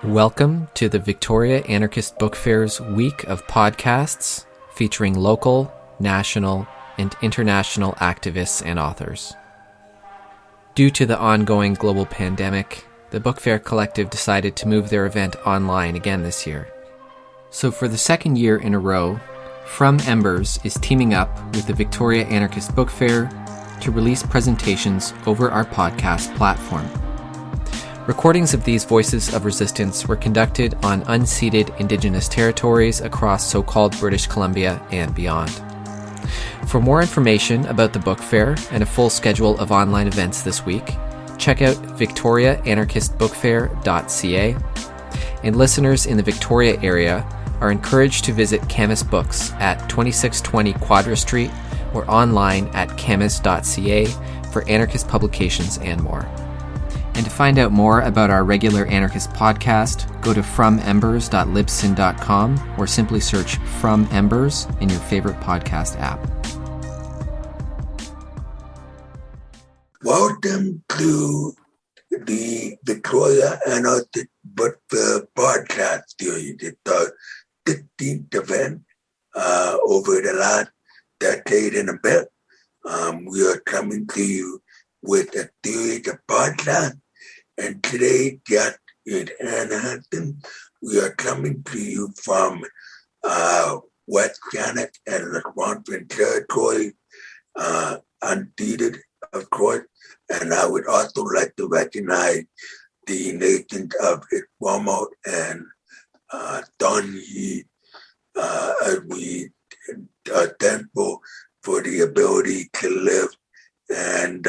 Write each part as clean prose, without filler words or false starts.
Welcome to the Victoria Anarchist Book Fair's week of podcasts featuring local, national, and international activists and authors. Due to the ongoing global pandemic, the Book Fair Collective decided to move their event online again this year. So for the second year in a row, From Embers is teaming up with the Victoria Anarchist Book Fair to release presentations over our podcast platform. Recordings of these voices of resistance were conducted on unceded Indigenous territories across so-called British Columbia and beyond. For more information about the book fair and a full schedule of online events this week, check out victoriaanarchistbookfair.ca, and listeners in the Victoria area are encouraged to visit Camus Books at 2620 Quadra Street or online at camus.ca for anarchist publications and more. And to find out more about our regular anarchist podcast, go to fromembers.libsyn.com or simply search From Embers in your favorite podcast app. Welcome to the Victoria Anarchist Book Fair podcast series. It's our 15th event over the last decade and a bit. We are coming to you with a series of podcasts. And today, just in Hansen, we are coming to you from West Canada and the Swanson territory, unceded, of course. And I would also like to recognize the nations of Esquimalt and Tongi as we are thankful for the ability to live and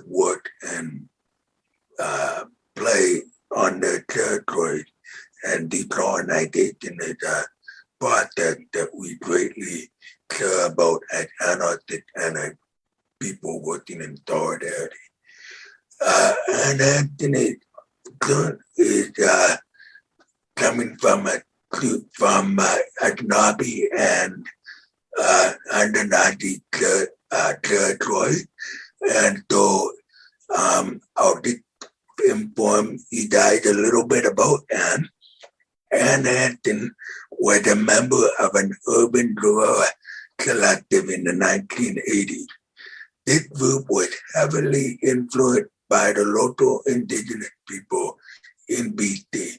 work, and play on their territory. And decolonization is a process that we greatly care about as anarchists and as people working in solidarity. And Anthony is coming from Anishinaabe and Anishinaabe territory. And so I'll just inform you guys a little bit about Anne. Anne Hansen was a member of an urban guerrilla collective in the 1980s. This group was heavily influenced by the local indigenous people in BC,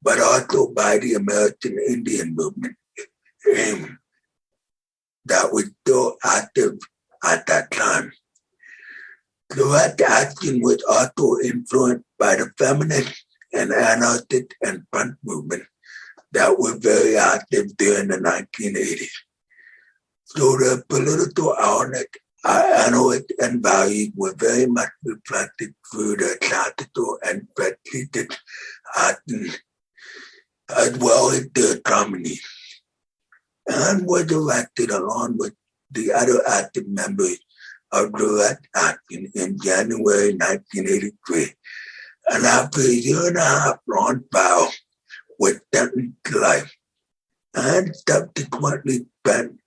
but also by the American Indian movement, AIM, that was still active at that time. Direct action was also influenced by the feminist and anarchist and punk movement that were very active during the 1980s. So the political analytics and values were very much reflected through the tactical and strategic action, as well as the comedy. Anne was elected along with the other active members of direct action in January 1983, and after a year and a half long trial was sentenced to life, and subsequently spent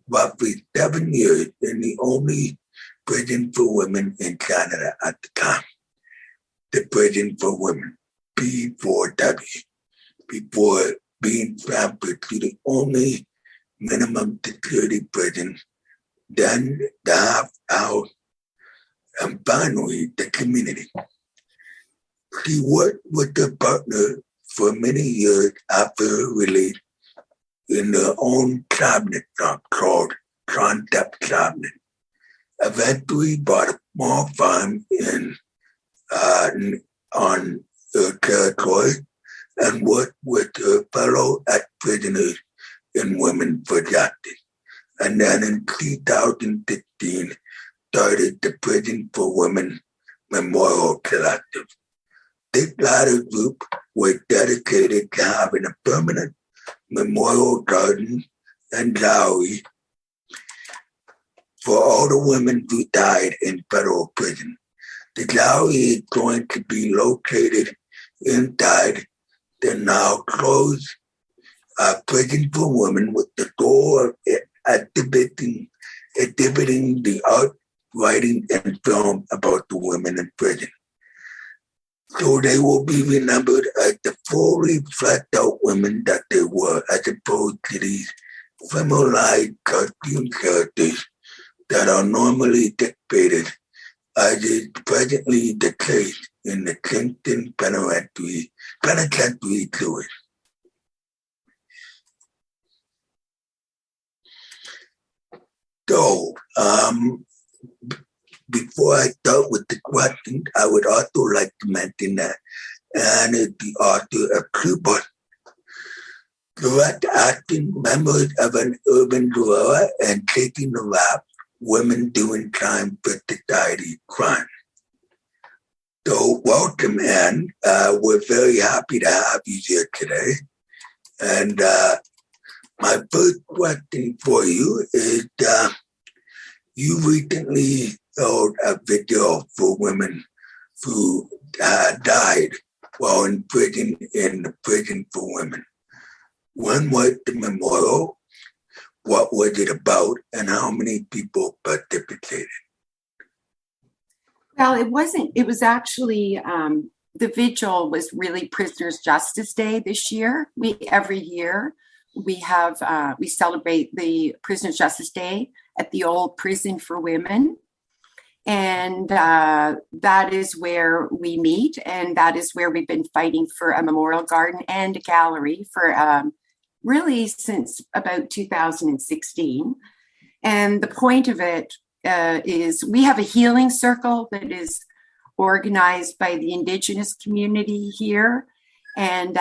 roughly 7 years in the only prison for women in Canada at the time, the Prison for Women, P4W, before being transferred to the only minimum security prison, then the half house, and finally the community. She worked with her partner for many years after her release in their own cabinet shop called Concept Cabinet. Eventually bought a small farm on her territory and worked with her fellow ex-prisoners and Women for Justice. And then in 2016, started the Prison for Women Memorial Collective. This latter group was dedicated to having a permanent memorial garden and gallery for all the women who died in federal prison. The gallery is going to be located inside the now closed Prison for Women with the goal of exhibiting the art writing and film about the women in prison. So they will be remembered as the fully fleshed out women that they were, as opposed to these feminized cartoon characters that are normally depicted, as is presently the case in the Kingston Penitentiary sewers. So, before I start with the questions, I would also like to mention that Anne is the author of two books: Direct Action, Memoirs of an Urban Guerilla, and Taking the Rap, Women Doing Time for Society Crime. So welcome, Anne. We're very happy to have you here today. And my first question for you is, you recently showed a video for women who died while in prison in the Prison for Women. When was the memorial? What was it about? And how many people participated? Well, it was actually, the vigil was really Prisoners' Justice Day this year. Every year we celebrate the Prisoners' Justice Day at the old Prison for Women. And that is where we meet, and that is where we've been fighting for a memorial garden and a gallery for really since about 2016. And the point of it is we have a healing circle that is organized by the Indigenous community here. And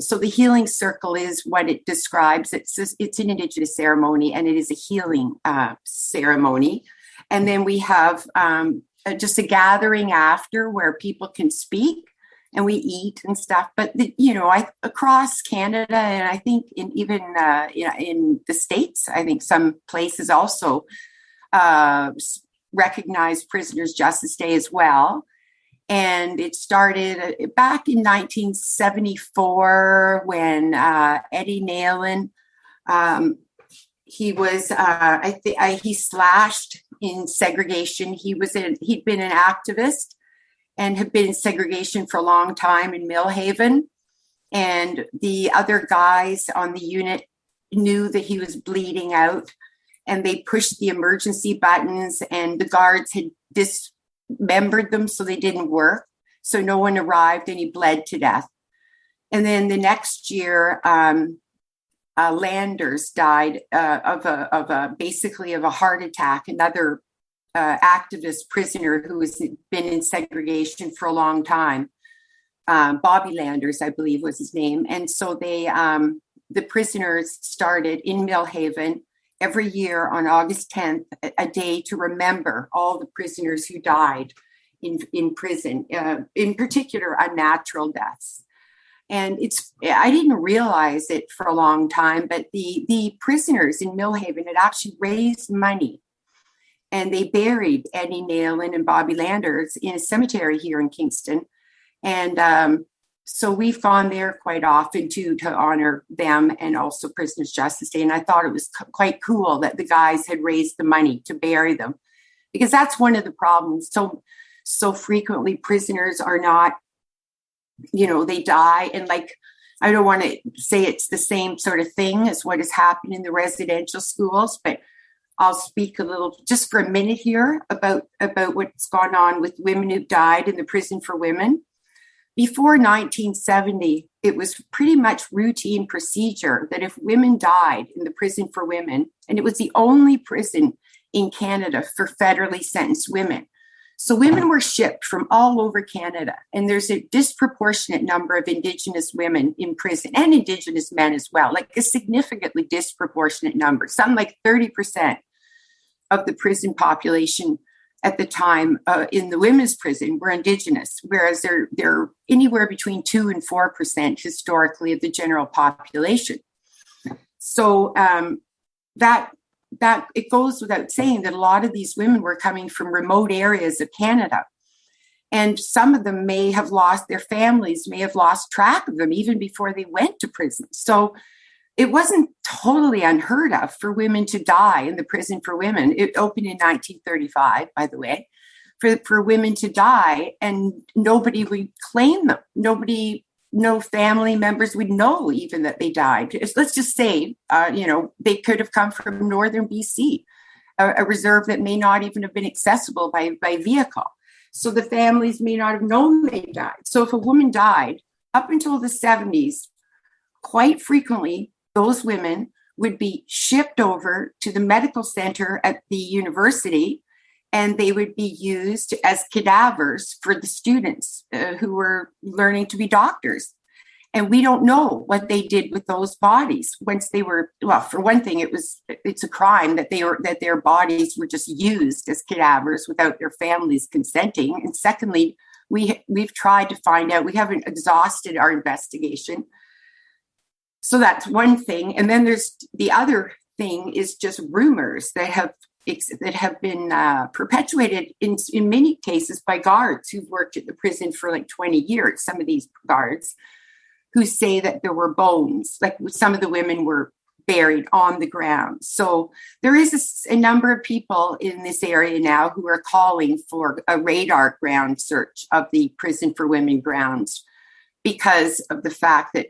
so the healing circle is what it describes. It's an Indigenous ceremony, and it is a healing ceremony. And then we have just a gathering after where people can speak and we eat and stuff. But, across Canada, and I think in the States, I think some places also recognize Prisoners' Justice Day as well. And it started back in 1974 when Eddie Nalen, he was, he slashed in segregation. He'd been an activist and had been in segregation for a long time in Millhaven. And the other guys on the unit knew that he was bleeding out, and they pushed the emergency buttons, and the guards had dismembered them so they didn't work. So no one arrived, and he bled to death. And then the next year, Landers died basically of a heart attack, another activist prisoner who has been in segregation for a long time. Bobby Landers, I believe was his name. And so the prisoners started in Millhaven every year on August 10th, a day to remember all the prisoners who died in prison, in particular unnatural deaths. And I didn't realize it for a long time, but the prisoners in Millhaven had actually raised money, and they buried Eddie Nalen and Bobby Landers in a cemetery here in Kingston. And so we've gone there quite often to honor them, and also Prisoners' Justice Day. And I thought it was quite cool that the guys had raised the money to bury them, because that's one of the problems. So frequently prisoners are not, they die. And I don't want to say it's the same sort of thing as what has happened in the residential schools, but I'll speak a little, just for a minute here, about what's gone on with women who died in the Prison for Women. Before 1970, it was pretty much routine procedure that if women died in the Prison for Women, and it was the only prison in Canada for federally sentenced women. So women were shipped from all over Canada, and there's a disproportionate number of Indigenous women in prison, and Indigenous men as well, like a significantly disproportionate number, some like 30% of the prison population at the time in the women's prison were Indigenous, whereas they're anywhere between 2 and 4% historically of the general population. So that it goes without saying that a lot of these women were coming from remote areas of Canada, and some of them may have lost, their families may have lost track of them even before they went to prison. So it wasn't totally unheard of for women to die in the prison for women. It opened in 1935, by the way, for women to die, and nobody would claim them. No family members would know even that they died. Let's just say, they could have come from northern BC, a reserve that may not even have been accessible by vehicle. So the families may not have known they died. So if a woman died up until the 70s, quite frequently, those women would be shipped over to the medical center at the university, and they would be used as cadavers for the students who were learning to be doctors. And we don't know what they did with those bodies once they were, well, for one thing, it's a crime that their bodies were just used as cadavers without their families consenting. And secondly, we've tried to find out, we haven't exhausted our investigation. So that's one thing. And then there's the other thing is just rumors that have been perpetuated in many cases by guards who've worked at the prison for like 20 years. Some of these guards who say that there were bones, like some of the women were buried on the ground. So there is a number of people in this area now who are calling for a radar ground search of the prison for women grounds because of the fact that,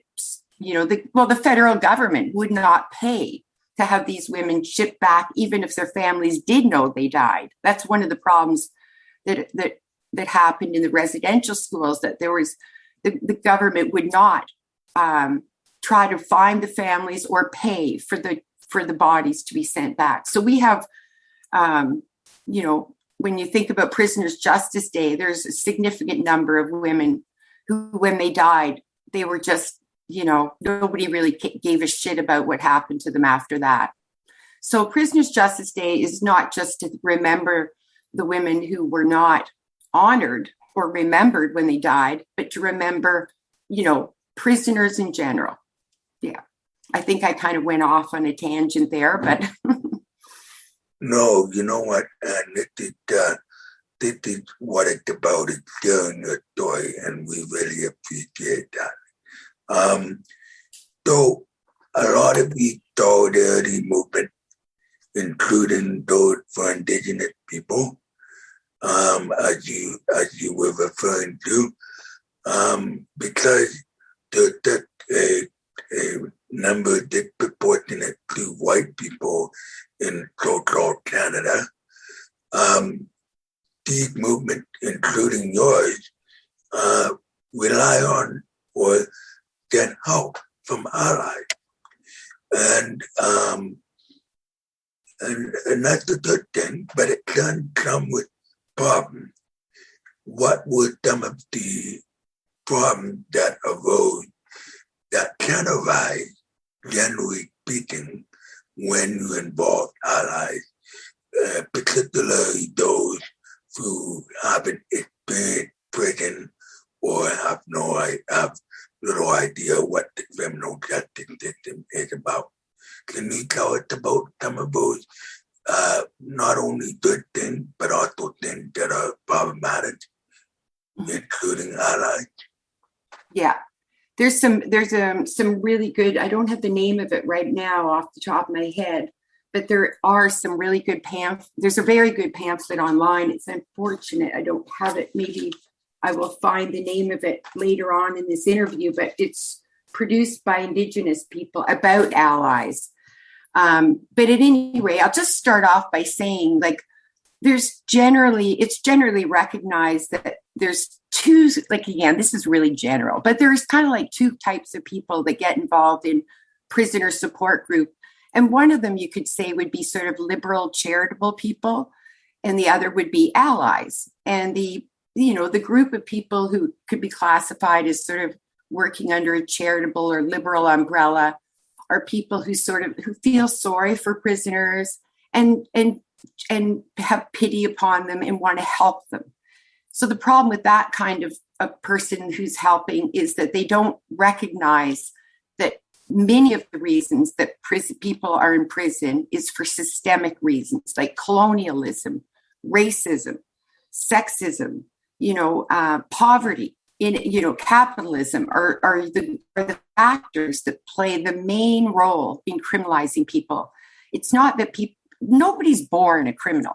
the federal government would not pay to have these women shipped back, even if their families did know they died. That's one of the problems that happened in the residential schools, that there was the government would not try to find the families or pay for the bodies to be sent back. So we have, when you think about Prisoners' Justice Day, there's a significant number of women who, when they died, they were just, nobody really gave a shit about what happened to them after that. So Prisoners' Justice Day is not just to remember the women who were not honored or remembered when they died, but to remember, prisoners in general. Yeah. I think I kind of went off on a tangent there, but. No, you know what? And this is what it's about. It's telling your story, and we really appreciate that. So a lot of the solidarity movement, including those for Indigenous people, as you were referring to, because there's such a number disproportionate to white people in so-called Canada. These movements, including yours, rely on or get help from allies. And that's a good thing, but it can come with problems. What were some of the problems that arose, that can arise, generally speaking, when you involve allies, particularly those who haven't experienced prison or have little idea what the criminal justice system is about? Can you tell us about some of those not only good things, but also things that are problematic, including allies? Yeah. There's some really good, I don't have the name of it right now off the top of my head, but there are some really good pamphlets. There's a very good pamphlet online. It's unfortunate I don't have it. Maybe I will find the name of it later on in this interview, but it's produced by Indigenous people about allies. But at any rate, I'll just start off by saying, it's generally recognized that there's two, again, this is really general, but there's kind of like two types of people that get involved in prisoner support group. And one of them you could say would be sort of liberal charitable people, and the other would be allies. And the group of people who could be classified as sort of working under a charitable or liberal umbrella are people who feel sorry for prisoners and have pity upon them and want to help them. So the problem with that kind of a person who's helping is that they don't recognize that many of the reasons that people are in prison is for systemic reasons like colonialism, racism, sexism, poverty, in, capitalism are the factors that play the main role in criminalizing people. It's not that nobody's born a criminal.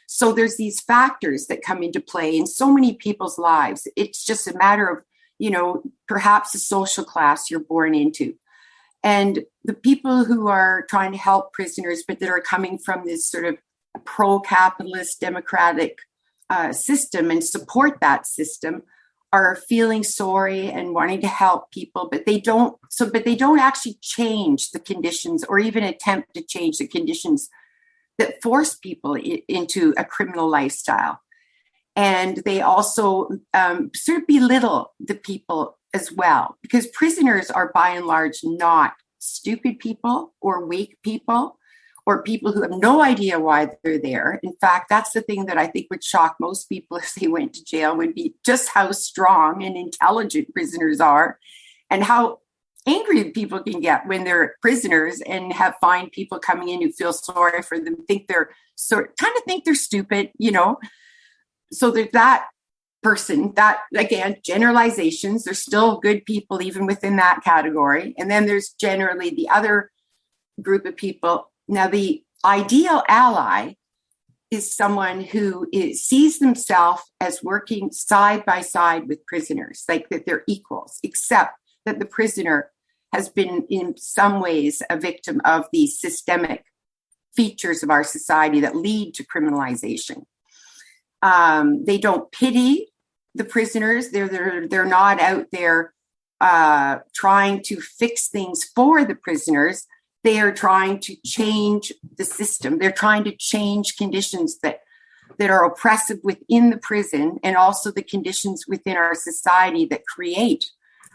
So there's these factors that come into play in so many people's lives. It's just a matter of, perhaps the social class you're born into. And the people who are trying to help prisoners, but that are coming from this sort of pro-capitalist democratic system and support that system, are feeling sorry and wanting to help people, but they don't actually change the conditions or even attempt to change the conditions that force people into a criminal lifestyle. And they also sort of belittle the people as well, because prisoners are by and large not stupid people or weak people or people who have no idea why they're there. In fact, that's the thing that I think would shock most people if they went to jail, would be just how strong and intelligent prisoners are and how angry people can get when they're prisoners and find people coming in who feel sorry for them, think they're stupid, So there's that person, that, again, generalizations. There's still good people even within that category. And then there's generally the other group of people. Now, the ideal ally is someone who sees themselves as working side by side with prisoners, like that they're equals, except that the prisoner has been in some ways a victim of the systemic features of our society that lead to criminalization. They don't pity the prisoners. They're not out there trying to fix things for the prisoners. They are trying to change the system. They're trying to change conditions that are oppressive within the prison, and also the conditions within our society that create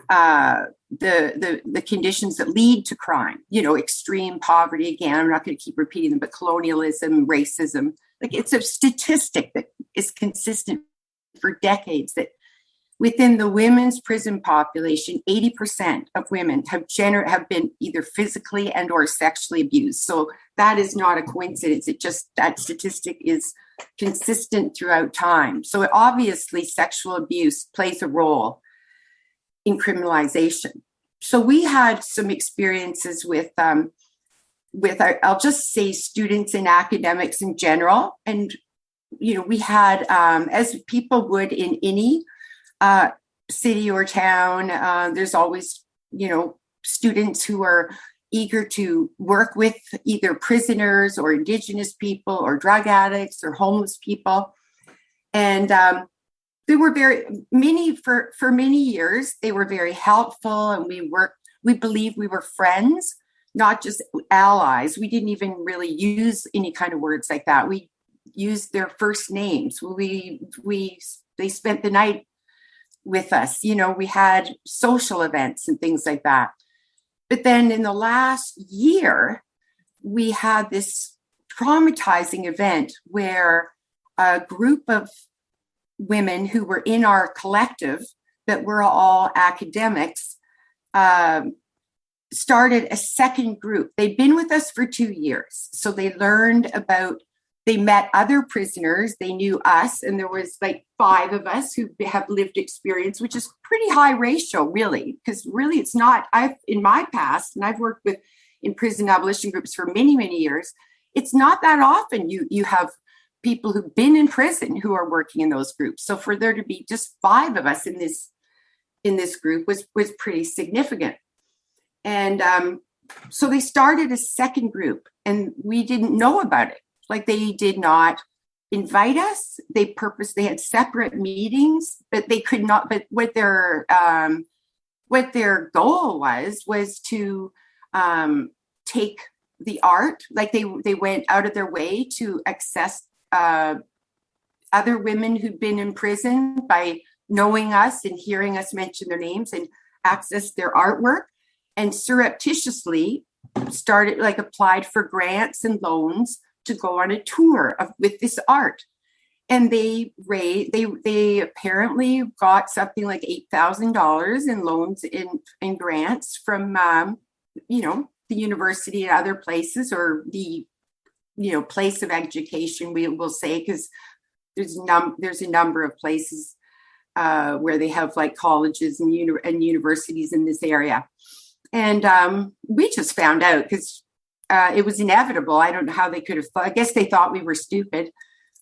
the conditions that lead to crime. Extreme poverty. Again, I'm not going to keep repeating them, but colonialism, racism. Like, it's a statistic that is consistent for decades that within the women's prison population, 80% of women have been either physically and or sexually abused. So that is not a coincidence. That statistic is consistent throughout time. So obviously sexual abuse plays a role in criminalization. So we had some experiences with I'll just say students and academics in general. And, we had, as people would in any city or town, there's always, students who are eager to work with either prisoners or Indigenous people or drug addicts or homeless people. And they were for many years, they were very helpful, and we believed we were friends, not just allies. We didn't even really use any kind of words like that. We used their first names. They spent the night with us. We had social events and things like that. But then in the last year, we had this traumatizing event where a group of women who were in our collective, that were all academics, started a second group. They'd been with us for 2 years. So they met other prisoners, they knew us, and there was like 5 of us who have lived experience, which is pretty high ratio, really, because really it's not, in my past, and I've worked in prison abolition groups for many, many years, it's not that often you have people who've been in prison who are working in those groups. So for there to be just 5 of us in this group was pretty significant. And so they started a second group, and we didn't know about it. Like, they did not invite us. They had separate meetings, but they could not. But what their goal was to take the art. Like, they went out of their way to access other women who'd been in prison by knowing us and hearing us mention their names, and access their artwork, and surreptitiously applied for grants and loans to go on a tour with this art. And they apparently got something like $8,000 in loans and grants from the university and other places, or the place of education, we will say, because there's a number of places where they have like colleges and universities in this area. And we just found out because it was inevitable. I don't know how they could have thought. I guess they thought we were stupid.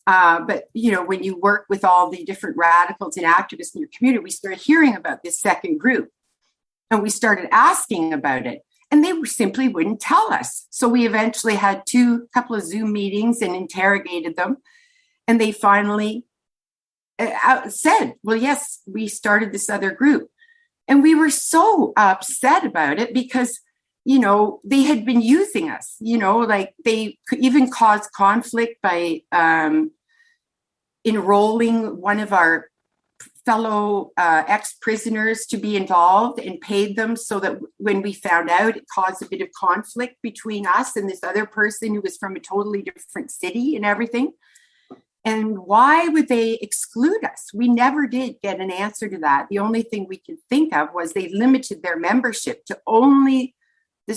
But, when you work with all the different radicals and activists in your community, we started hearing about this second group. And we started asking about it. And they simply wouldn't tell us. So we eventually had couple of Zoom meetings and interrogated them. And they finally said, well, yes, we started this other group. And we were so upset about it because, they had been using us, like they could even cause conflict by enrolling one of our fellow ex-prisoners to be involved and paid them so that when we found out, it caused a bit of conflict between us and this other person who was from a totally different city and everything. And why would they exclude us? We never did get an answer to that. The only thing we could think of was they limited their membership to only the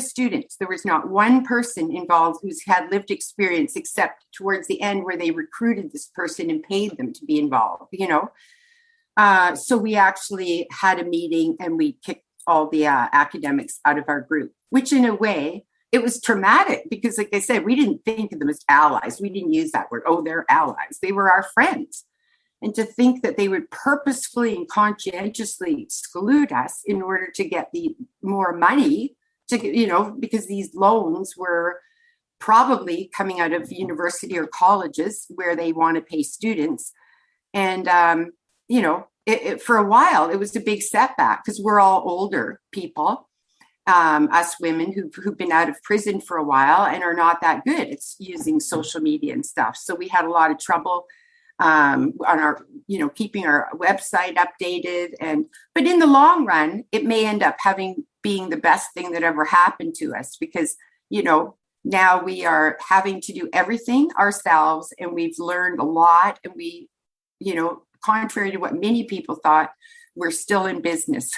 students. There was not one person involved who's had lived experience except towards the end where they recruited this person and paid them to be involved, So we actually had a meeting and we kicked all the academics out of our group, which in a way, it was traumatic because, like I said, we didn't think of them as allies. We didn't use that word. Oh, they're allies. They were our friends. And to think that they would purposefully and conscientiously exclude us in order to get the more money, because these loans were probably coming out of university or colleges where they want to pay students. And, for a while, it was a big setback because we're all older people. Us women who've been out of prison for a while and are not that good at using social media and stuff. So we had a lot of trouble on our, keeping our website updated. But in the long run, it may end up being the best thing that ever happened to us because, now we are having to do everything ourselves and we've learned a lot. And we, contrary to what many people thought, we're still in business.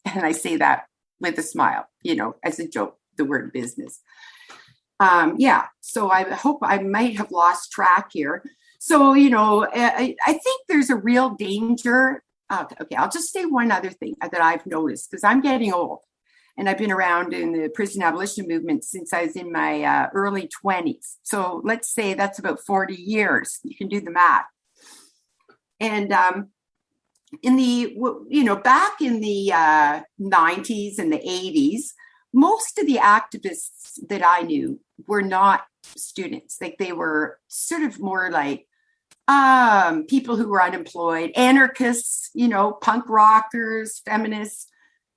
And I say that with a smile, as a joke, the word business. So I hope I might have lost track here. So, I think there's a real danger. Okay, I'll just say one other thing that I've noticed because I'm getting old and I've been around in the prison abolition movement since I was in my early 20s. So let's say that's about 40 years. You can do the math. And back in the 90s and the 80s, most of the activists that I knew were not students. Like they were sort of more like people who were unemployed, anarchists, punk rockers, feminists.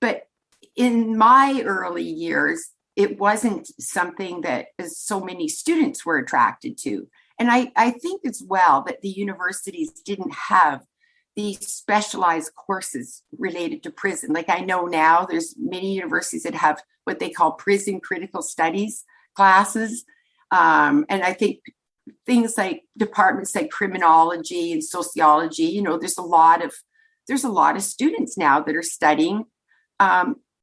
But in my early years, it wasn't something that so many students were attracted to. And I think as well that the universities didn't have these specialized courses related to prison. Like I know now there's many universities that have what they call prison critical studies classes. And I think things like departments like criminology and sociology, there's a lot of students now that are studying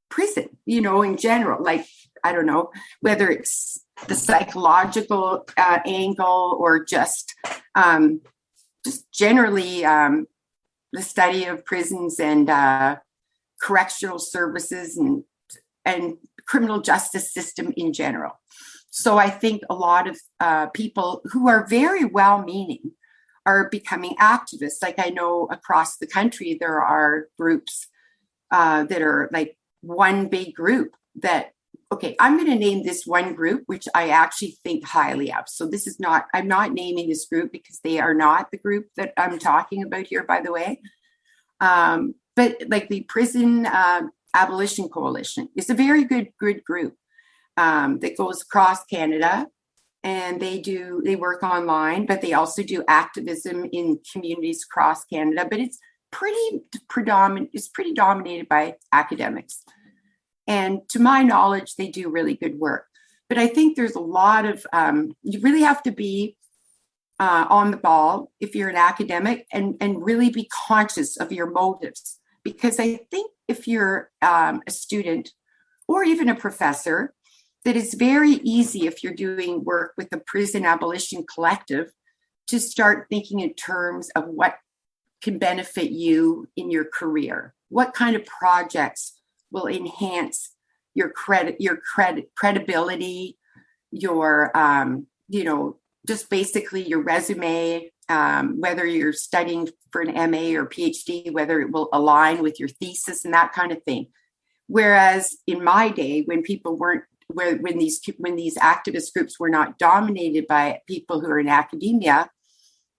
prison, in general. Like, I don't know, whether it's the psychological angle or just generally the study of prisons and correctional services and criminal justice system in general. So I think a lot of people who are very well-meaning are becoming activists. Like I know across the country, there are groups that are like one big group that, okay, I'm going to name this one group, which I actually think highly of. So I'm not naming this group because they are not the group that I'm talking about here, by the way. But like the Prison Abolition Coalition is a very good group that goes across Canada, and they work online, but they also do activism in communities across Canada. But it's pretty dominated by academics. And to my knowledge, they do really good work. But I think there's a lot of, you really have to be on the ball if you're an academic and really be conscious of your motives. Because I think if you're a student or even a professor, that it's very easy if you're doing work with the Prison Abolition Collective to start thinking in terms of what can benefit you in your career? What kind of projects will enhance your credibility, your, just basically your resume, whether you're studying for an MA or PhD, whether it will align with your thesis and that kind of thing. Whereas in my day, when people weren't, when these activist groups were not dominated by people who are in academia,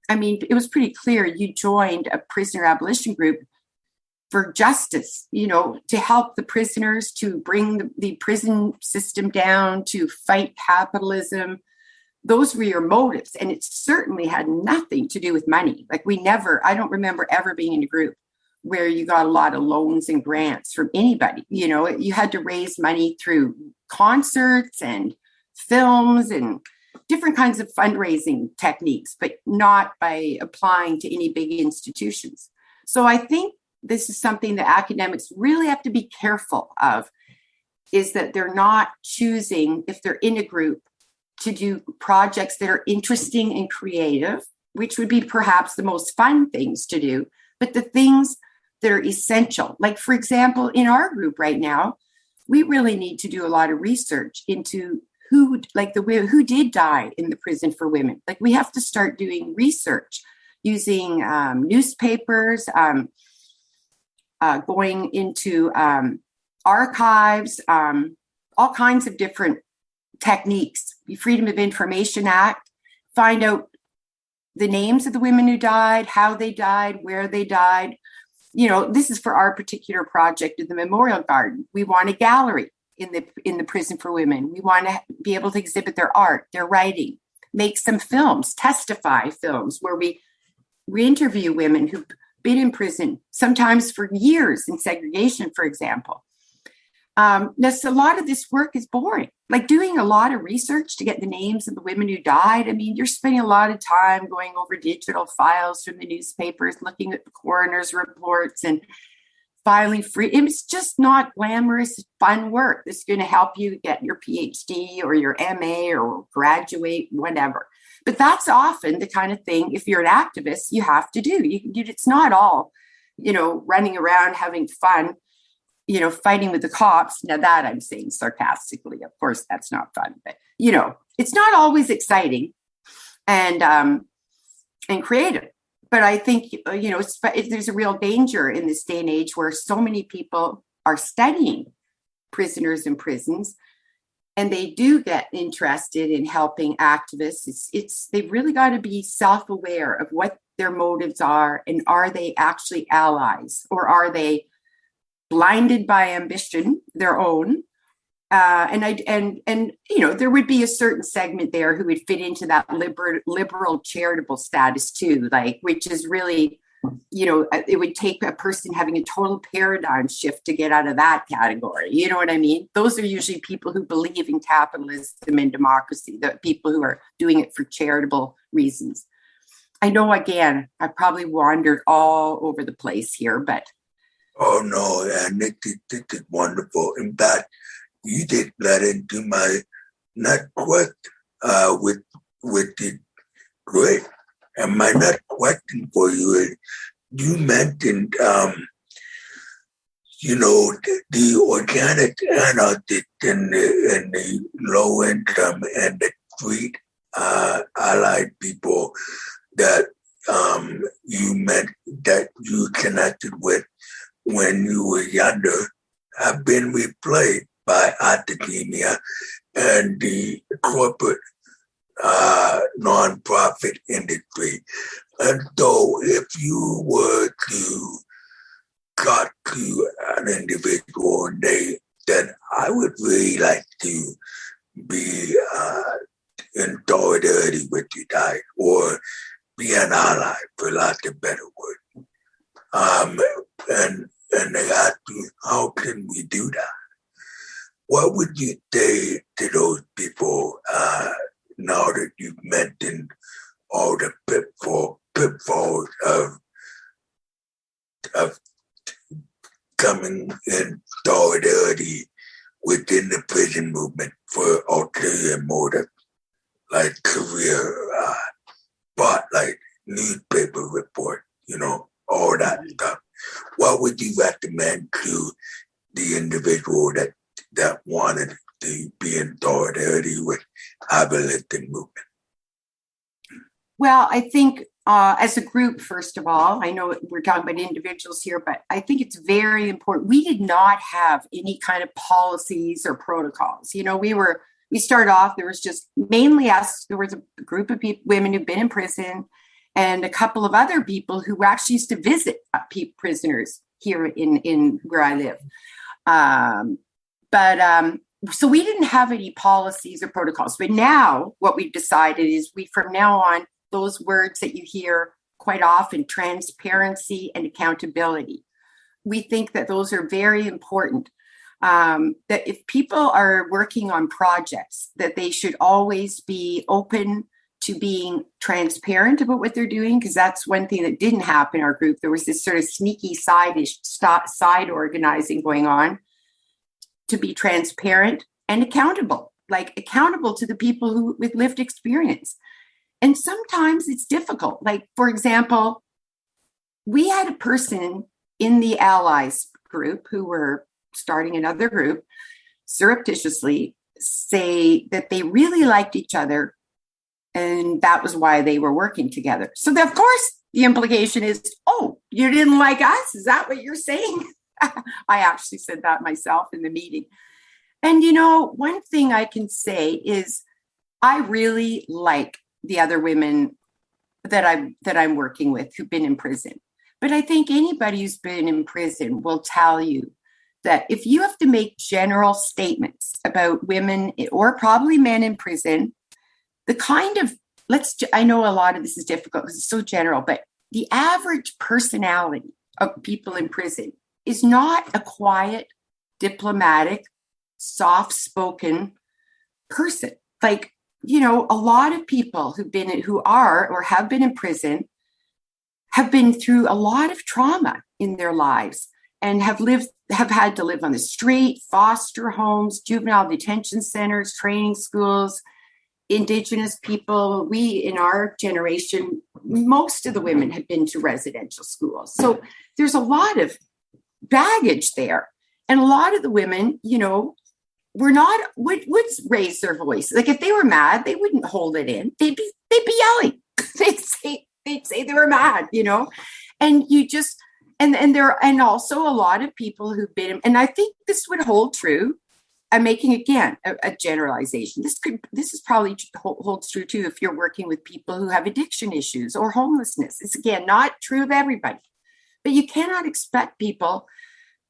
I mean, it was pretty clear you joined a prisoner abolition group for justice, to help the prisoners, to bring the prison system down, to fight capitalism. Those were your motives. And it certainly had nothing to do with money. Like I don't remember ever being in a group where you got a lot of loans and grants from anybody. You had to raise money through concerts and films and different kinds of fundraising techniques, but not by applying to any big institutions. So I think this is something that academics really have to be careful of, is that they're not choosing, if they're in a group, to do projects that are interesting and creative, which would be perhaps the most fun things to do, but the things that are essential. Like, for example, in our group right now, we really need to do a lot of research into who did die in the prison for women. Like, we have to start doing research using newspapers, going into archives, all kinds of different techniques. The Freedom of Information Act, find out the names of the women who died, how they died, where they died. This is for our particular project in the Memorial Garden. We want a gallery in the prison for women. We want to be able to exhibit their art, their writing, make some films, testify films where we interview women who've been in prison, sometimes for years in segregation, for example. A lot of this work is boring. Like doing a lot of research to get the names of the women who died. I mean, you're spending a lot of time going over digital files from the newspapers, looking at the coroner's reports and filing free. It's just not glamorous, fun work that's going to help you get your PhD or your MA or graduate, whatever. But that's often the kind of thing, if you're an activist, you have to do. It's not all, running around having fun, fighting with the cops. Now that I'm saying sarcastically, of course, that's not fun, but, it's not always exciting and creative. But I think, there's a real danger in this day and age where so many people are studying prisoners in prisons, and they do get interested in helping activists. They've really got to be self-aware of what their motives are, and are they actually allies, or are they blinded by ambition, their own? There would be a certain segment there who would fit into that liberal charitable status too, which is really, it would take a person having a total paradigm shift to get out of that category. You know what I mean? Those are usually people who believe in capitalism and democracy, the people who are doing it for charitable reasons. I know, again, I probably wandered all over the place here, but. Oh, no, and this is wonderful. In fact, you did that into my next question, with the great. And my next question for you is, you mentioned, the organic anarchists and the low income and the street allied people that you met, that you connected with when you were younger, have been replaced by academia and the corporate nonprofit industry. And so if you were to talk to an individual and they said, I would really like to be in solidarity with you guys, or be an ally, for lack of a better word. And they asked you, how can we do that? What would you say to those people now that you've mentioned all the pitfalls of coming in solidarity within the prison movement for ulterior motives, like career spotlight, newspaper report, all that stuff. What would you recommend to the individual that wanted to be in solidarity with abolition movement? Well, I think as a group, first of all, I know we're talking about individuals here, but I think it's very important. We did not have any kind of policies or protocols. You know, we started off, there was just mainly us. There was a group of women who'd been in prison and a couple of other people who actually used to visit prisoners here in where I live. So we didn't have any policies or protocols. But now what we've decided is from now on, those words that you hear quite often, transparency and accountability. We think that those are very important. That if people are working on projects, that they should always be open to being transparent about what they're doing, because that's one thing that didn't happen in our group. There was this sort of sneaky side organizing going on, to be transparent and accountable to the people who with lived experience. And sometimes it's difficult. Like, for example, we had a person in the Allies group who were starting another group surreptitiously say that they really liked each other and that was why they were working together. So of course, the implication is, oh, you didn't like us? Is that what you're saying? I actually said that myself in the meeting. And, you know, one thing I can say is I really like the other women that I'm working with who've been in prison. But I think anybody who's been in prison will tell you that if you have to make general statements about women or probably men in prison, the kind of, I know a lot of this is difficult because it's so general, but the average personality of people in prison is not a quiet, diplomatic, soft-spoken person. Like, you know, a lot of people who are or have been in prison have been through a lot of trauma in their lives and have had to live on the street, foster homes, juvenile detention centers, training schools, Indigenous people. We, in our generation, most of the women have been to residential schools. So there's a lot of baggage there. And a lot of the women, you know, would raise their voice. Like if they were mad, they wouldn't hold it in. They'd be yelling. they'd say they were mad, you know. And you just and also a lot of people who've been, and I think this would hold true. I'm making again a generalization. This is probably holds true too if you're working with people who have addiction issues or homelessness. It's again not true of everybody, but you cannot expect people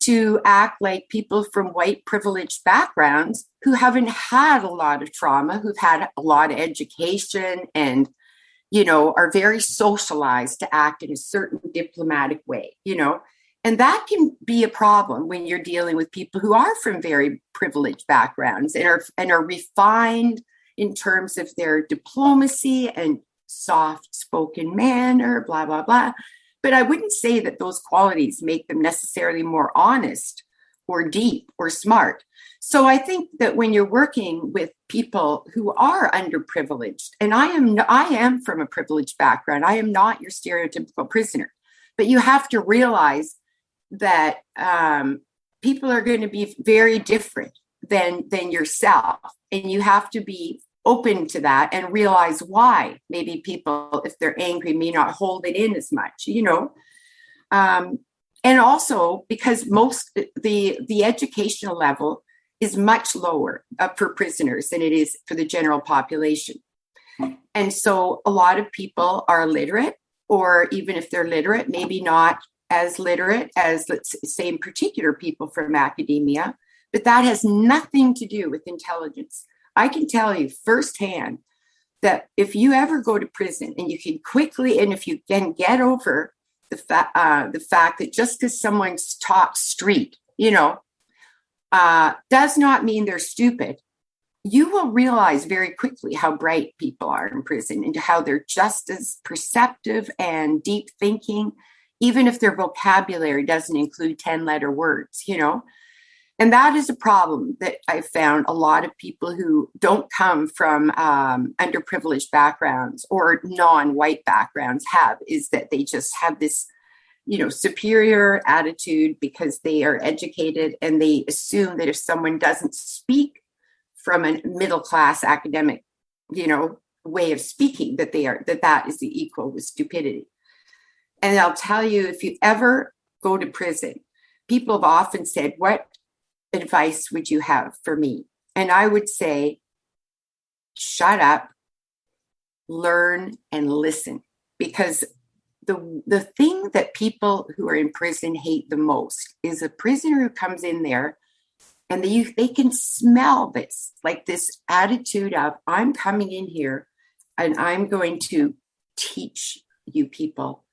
to act like people from white privileged backgrounds who haven't had a lot of trauma, who've had a lot of education and, you know, are very socialized to act in a certain diplomatic way, you know. And that can be a problem when you're dealing with people who are from very privileged backgrounds and are refined in terms of their diplomacy and soft-spoken manner, blah, blah, blah. But I wouldn't say that those qualities make them necessarily more honest or deep or smart. So I think that when you're working with people who are underprivileged, and I am from a privileged background, I am not your stereotypical prisoner, but you have to realize that people are going to be very different than yourself, and you have to be open to that and realize why maybe people, if they're angry, may not hold it in as much, you know. And also because the educational level is much lower for prisoners than it is for the general population. And so a lot of people are illiterate, or even if they're literate, maybe not as literate as, let's say, in particular people from academia, but that has nothing to do with intelligence. I can tell you firsthand that if you ever go to prison and you can quickly, and if you can get over the fact that just because someone's talks street, you know, does not mean they're stupid, you will realize very quickly how bright people are in prison and how they're just as perceptive and deep thinking, even if their vocabulary doesn't include 10-letter words, you know. And that is a problem that I've found a lot of people who don't come from underprivileged backgrounds or non-white backgrounds have, is that they just have this superior attitude because they are educated, and they assume that if someone doesn't speak from a middle-class academic, way of speaking, that is the equal with stupidity. And I'll tell you, if you ever go to prison, people have often said, what advice would you have for me? And I would say, shut up, learn, and listen. Because the thing that people who are in prison hate the most is a prisoner who comes in there and they can smell this, like this attitude of, I'm coming in here and I'm going to teach you people.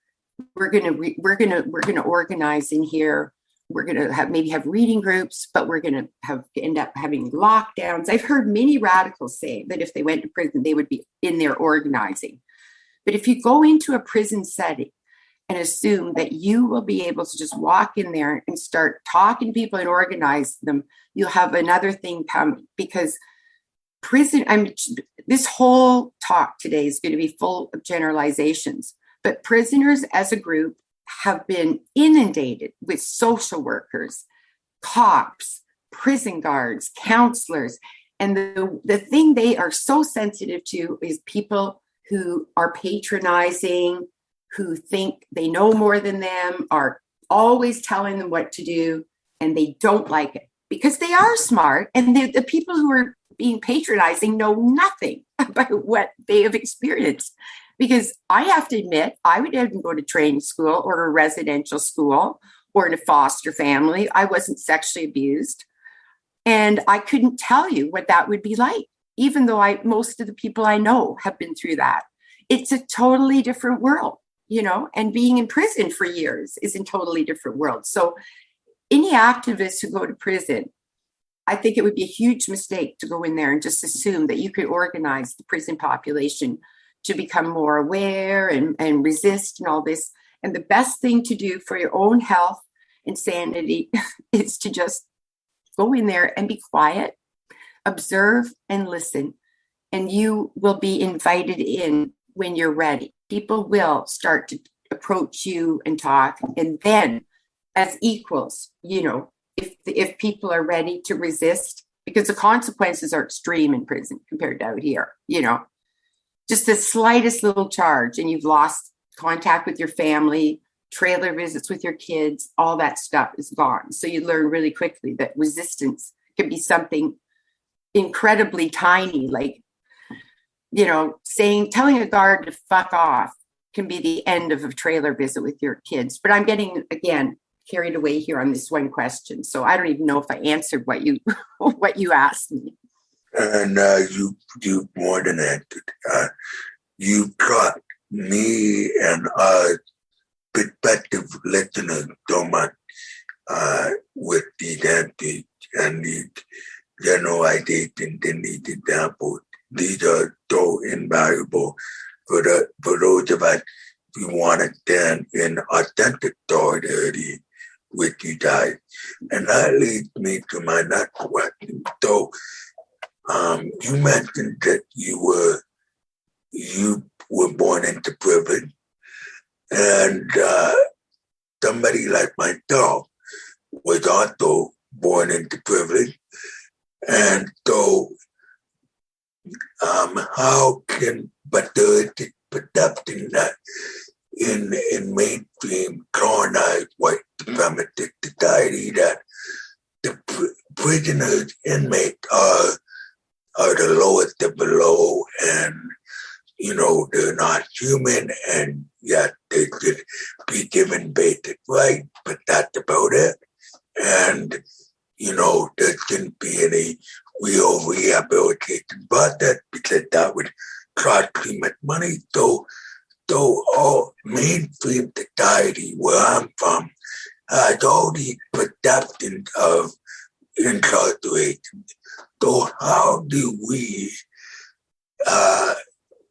We're gonna organize in here. We're gonna maybe have reading groups, but we're gonna end up having lockdowns. I've heard many radicals say that if they went to prison, they would be in there organizing. But if you go into a prison setting and assume that you will be able to just walk in there and start talking to people and organize them, you'll have another thing coming. Because this whole talk today is going to be full of generalizations, but prisoners as a group have been inundated with social workers, cops, prison guards, counselors. And the thing they are so sensitive to is people who are patronizing, who think they know more than them, are always telling them what to do, and they don't like it because they are smart. And the people who are being patronizing know nothing about what they have experienced. Because I have to admit, I would even go to training school or a residential school or in a foster family. I wasn't sexually abused. And I couldn't tell you what that would be like, even though most of the people I know have been through that. It's a totally different world, and being in prison for years is a totally different world. So any activists who go to prison, I think it would be a huge mistake to go in there and just assume that you could organize the prison population to become more aware and resist and all this. And the best thing to do for your own health and sanity is to just go in there and be quiet, observe and listen, and you will be invited in when you're ready. People will start to approach you and talk, and then as equals, if people are ready to resist, because the consequences are extreme in prison compared to out here, just the slightest little charge and you've lost contact with your family, trailer visits with your kids, all that stuff is gone. So you learn really quickly that resistance can be something incredibly tiny, like, telling a guard to fuck off can be the end of a trailer visit with your kids. But I'm getting, again, carried away here on this one question. So I don't even know if I answered what you asked me. And you more than answered. You taught me and prospective listeners so much with these answers and these generalizations and these examples. These are so invaluable for those of us who want to stand in authentic solidarity with you guys. And that leads me to my next question. So you mentioned that you were born into privilege, and somebody like myself was also born into privilege. And so how can, but there is this perception that in mainstream colonized white supremacist society that the prisoners, inmates are the lowest of the low, and they're not human, and yet they should be given basic rights, but that's about it. And there shouldn't be any real rehabilitation process because that would cost too much money. So all mainstream society where I'm from has all these perceptions of incarceration. So how do we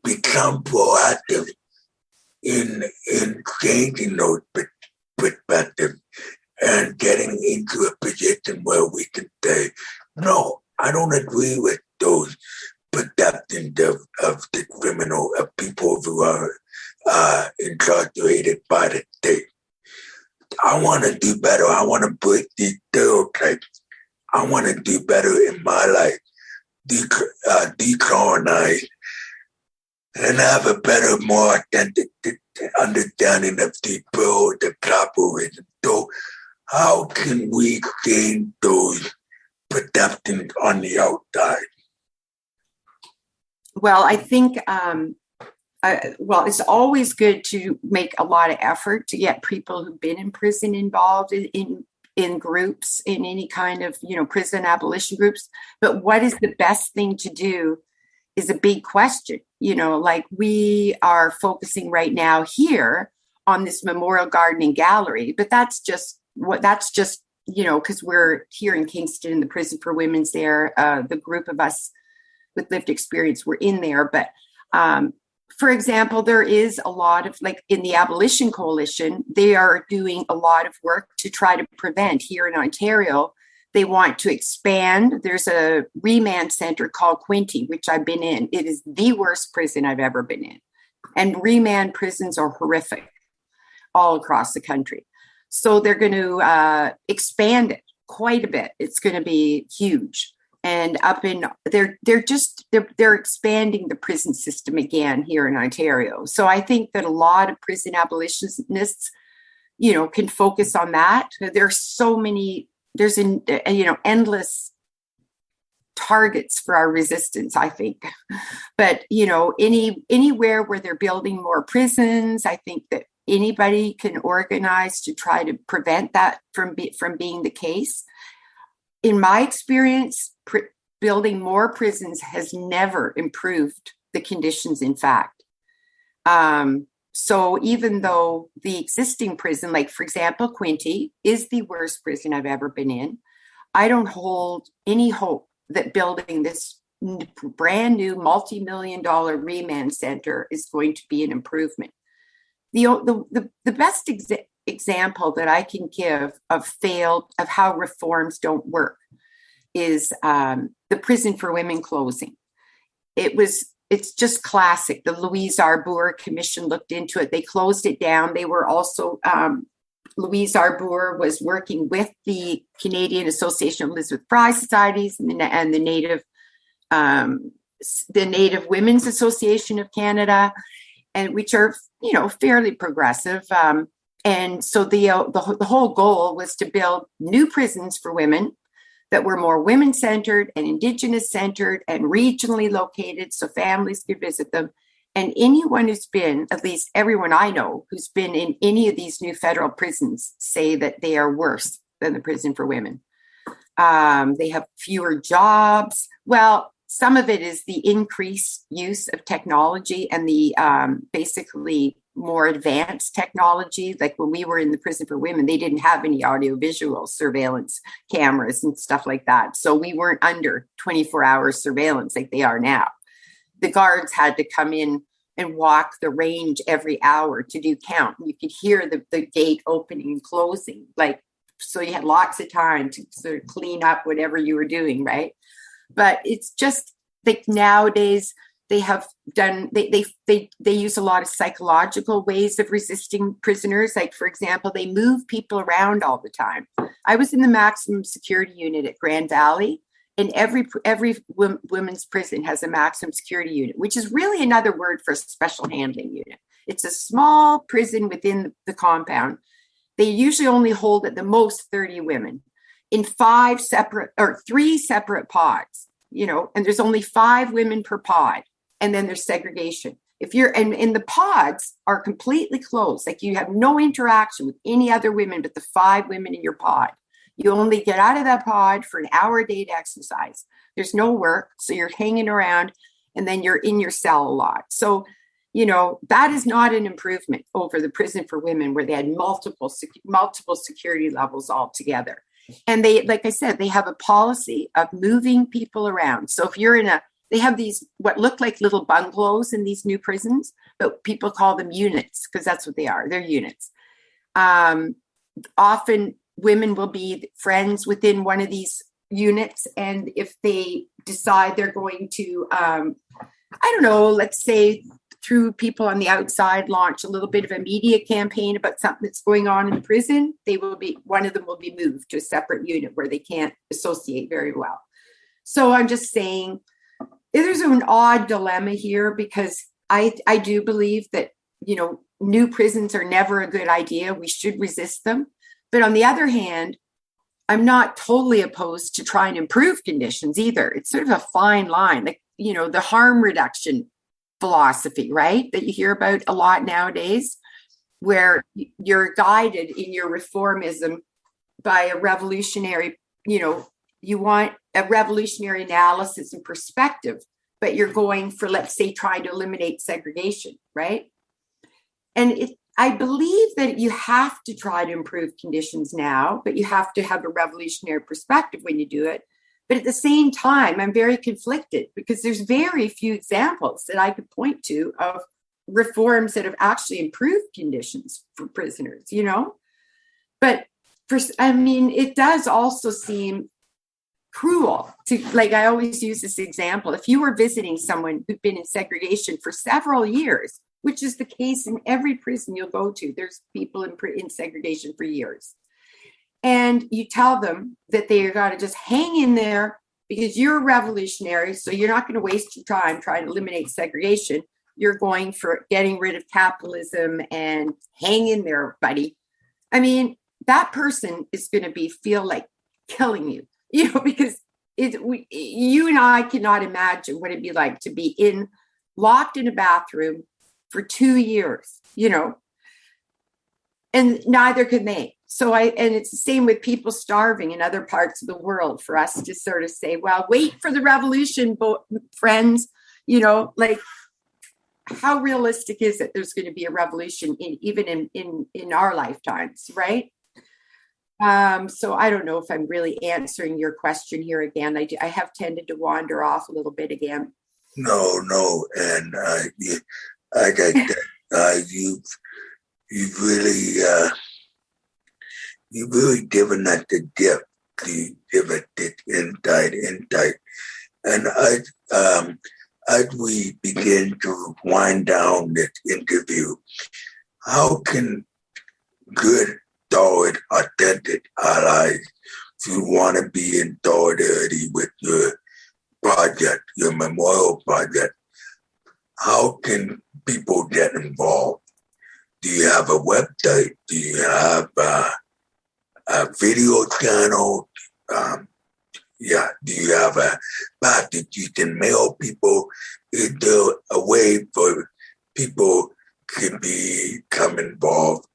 become proactive in changing those perspectives and getting into a position where we can say, no, I don't agree with those perceptions of the criminal, of people who are incarcerated by the state. I want to do better. I want to break these stereotypes. I want to do better in my life, decolonize, and have a better, more authentic understanding of the world, the capitalism. So how can we gain those protections on the outside? Well, I think, it's always good to make a lot of effort to get people who've been in prison involved in groups, in any kind of, prison abolition groups. But what is the best thing to do is a big question. Like we are focusing right now here on this memorial garden and gallery, but that's just, because we're here in Kingston in the Prison for Women's there, the group of us with lived experience were in there. But for example, there is a lot of, like in the Abolition Coalition, they are doing a lot of work to try to prevent here in Ontario. They want to expand. There's a remand center called Quinte, which I've been in. It is the worst prison I've ever been in. And remand prisons are horrific all across the country. So they're going to expand it quite a bit. It's going to be huge. And they're expanding the prison system again here in Ontario. So I think that a lot of prison abolitionists, can focus on that. There's so many. There's endless targets for our resistance, I think. But anywhere where they're building more prisons, I think that anybody can organize to try to prevent that from being the case. In my experience, building more prisons has never improved the conditions, in fact. So even though the existing prison, like for example, Quinte is the worst prison I've ever been in, I don't hold any hope that building this brand new multi-million-dollar remand center is going to be an improvement. The best example that I can give of how reforms don't work is the Prison for Women closing. It's just classic. The Louise Arbour Commission looked into it. They closed it down. They were also, Louise Arbour was working with the Canadian Association of Elizabeth Fry Societies and the Native Women's Association of Canada, and which are, fairly progressive. And so the whole goal was to build new prisons for women that were more women-centered and Indigenous-centered and regionally located so families could visit them. And anyone who's been, at least everyone I know, who's been in any of these new federal prisons say that they are worse than the prison for women. They have fewer jobs. Well, some of it is the increased use of technology and the basically more advanced technology. Like when we were in the prison for women, they didn't have any audiovisual surveillance cameras and stuff like that. So we weren't under 24-hour surveillance like they are now. The guards had to come in and walk the range every hour to do count. You could hear the gate opening and closing. So you had lots of time to sort of clean up whatever you were doing, right? But it's just like nowadays they have done, they use a lot of psychological ways of resisting prisoners. Like, for example, they move people around all the time. I was in the maximum security unit at Grand Valley, and every women's prison has a maximum security unit, which is really another word for a special handling unit. It's a small prison within the compound. They usually only hold at the most 30 women in 3 separate pods, and there's only 5 women per pod. And then there's segregation. And the pods are completely closed. Like you have no interaction with any other women but the 5 women in your pod. You only get out of that pod for an hour a day to exercise. There's no work. So you're hanging around and then you're in your cell a lot. So, that is not an improvement over the prison for women where they had multiple security levels altogether. And they, like I said, they have a policy of moving people around. So if you're they have these, what look like little bungalows in these new prisons, but people call them units because that's what they are. They're units. Often women will be friends within one of these units. And if they decide they're going to, let's say through people on the outside launch a little bit of a media campaign about something that's going on in the prison, one of them will be moved to a separate unit where they can't associate very well. So I'm just saying there's an odd dilemma here, because I do believe that, new prisons are never a good idea. We should resist them. But on the other hand, I'm not totally opposed to trying to improve conditions either. It's sort of a fine line, like, the harm reduction philosophy, right? That you hear about a lot nowadays, where you're guided in your reformism by a revolutionary, you want a revolutionary analysis and perspective, but you're going for, let's say, trying to eliminate segregation, right? And I believe that you have to try to improve conditions now, but you have to have a revolutionary perspective when you do it. But at the same time, I'm very conflicted, because there's very few examples that I could point to of reforms that have actually improved conditions for prisoners, But it does also seem cruel to, like, I always use this example. If you were visiting someone who'd been in segregation for several years, which is the case in every prison you'll go to, there's people in segregation for years. And you tell them that they got to just hang in there because you're a revolutionary, so you're not going to waste your time trying to eliminate segregation. You're going for getting rid of capitalism and hang in there, buddy. I mean, that person is going to feel like killing you, because you and I cannot imagine what it'd be like to be locked in a bathroom for 2 years, and neither can they. So and it's the same with people starving in other parts of the world, for us to sort of say, well, wait for the revolution, friends, like, how realistic is it there's going to be a revolution even in our lifetimes, right? So I don't know if I'm really answering your question here again. I have tended to wander off a little bit again. No, and I get that. You've really given that the depth, you give it the insight. And as we begin to wind down this interview, how can good, solid, authentic allies who want to be in solidarity with your project, your memorial project, how can people get involved? Do you have a website? Do you have a video channel? Do you have a package you can mail people? Is there a way for people to become involved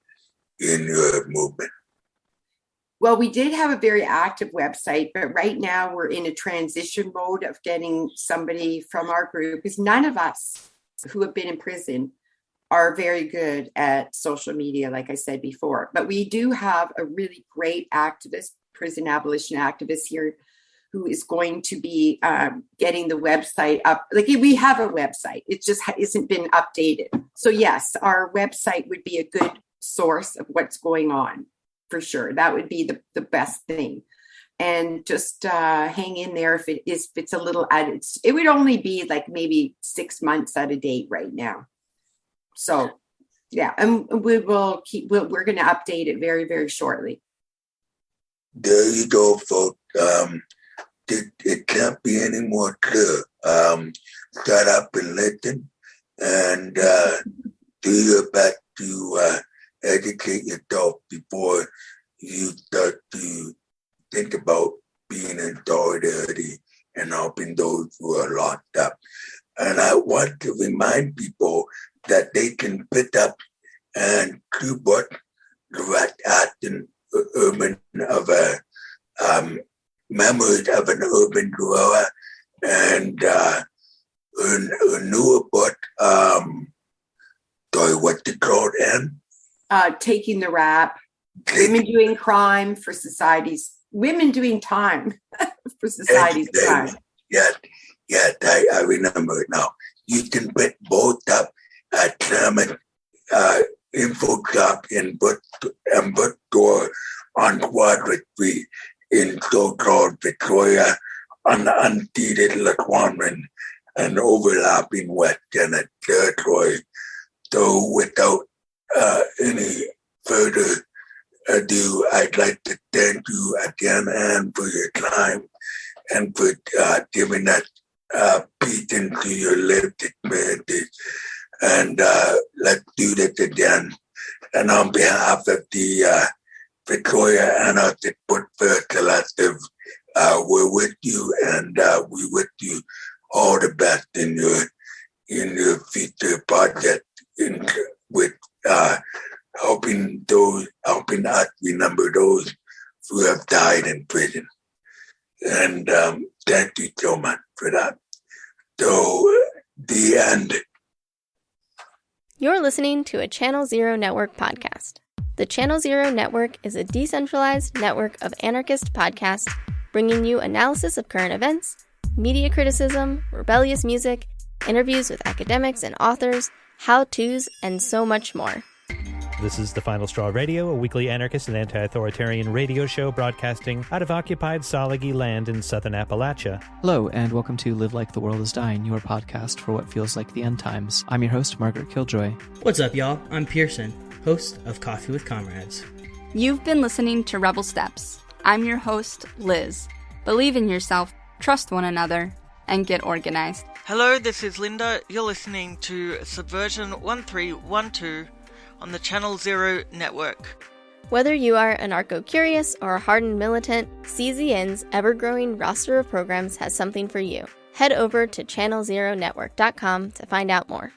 in your movement? Well, we did have a very active website, but right now we're in a transition mode of getting somebody from our group, because none of us who have been in prison are very good at social media, like I said before. But we do have a really great activist, prison abolition activist here, who is going to be getting the website up. Like, we have a website, it just hasn't been updated. So yes, our website would be a good source of what's going on, for sure. That would be the best thing. And just hang in there if it's a little it would only be like maybe 6 months out of date right now. So yeah, and we're going to update it very, very shortly. There you go, folks. It can't be any more clear. Shut up and listen, and do your best to educate yourself before you start to think about being in solidarity and helping those who are locked up. And I want to remind people that they can pick up and support direct action urban of a Memoirs of an Urban Guerilla, and a newer book, what's it called, Anne? Taking the Rap. Women doing crime for society's, women doing time for society's crime. Yeah, I remember it now. You can pick both up at German info shop in bookstore on Quadra Street in so-called Victoria on the unceded Lekwungen and overlapping West Canada territory. So without any further ado, I'd like to thank you again, Anne, for your time and for giving us peek into your lived experiences. And let's do this again. And on behalf of the Victoria Anarchist Book Fair Collective, we're with you, and we wish you all the best in your future project, with helping us remember those who have died in prison. And thank you so much for that. So, the end. You're listening to a Channel Zero Network podcast. The Channel Zero Network is a decentralized network of anarchist podcasts bringing you analysis of current events, media criticism, rebellious music, interviews with academics and authors, how-tos, and so much more. This is The Final Straw Radio, a weekly anarchist and anti-authoritarian radio show broadcasting out of occupied Salagi land in southern Appalachia. Hello, and welcome to Live Like the World is Dying, your podcast for what feels like the end times. I'm your host, Margaret Killjoy. What's up, y'all? I'm Pearson, host of Coffee with Comrades. You've been listening to Rebel Steps. I'm your host, Liz. Believe in yourself, trust one another, and get organized. Hello, this is Linda. You're listening to Subversion 1312 on the Channel Zero Network. Whether you are anarcho-curious or a hardened militant, CZN's ever-growing roster of programs has something for you. Head over to channelzeronetwork.com to find out more.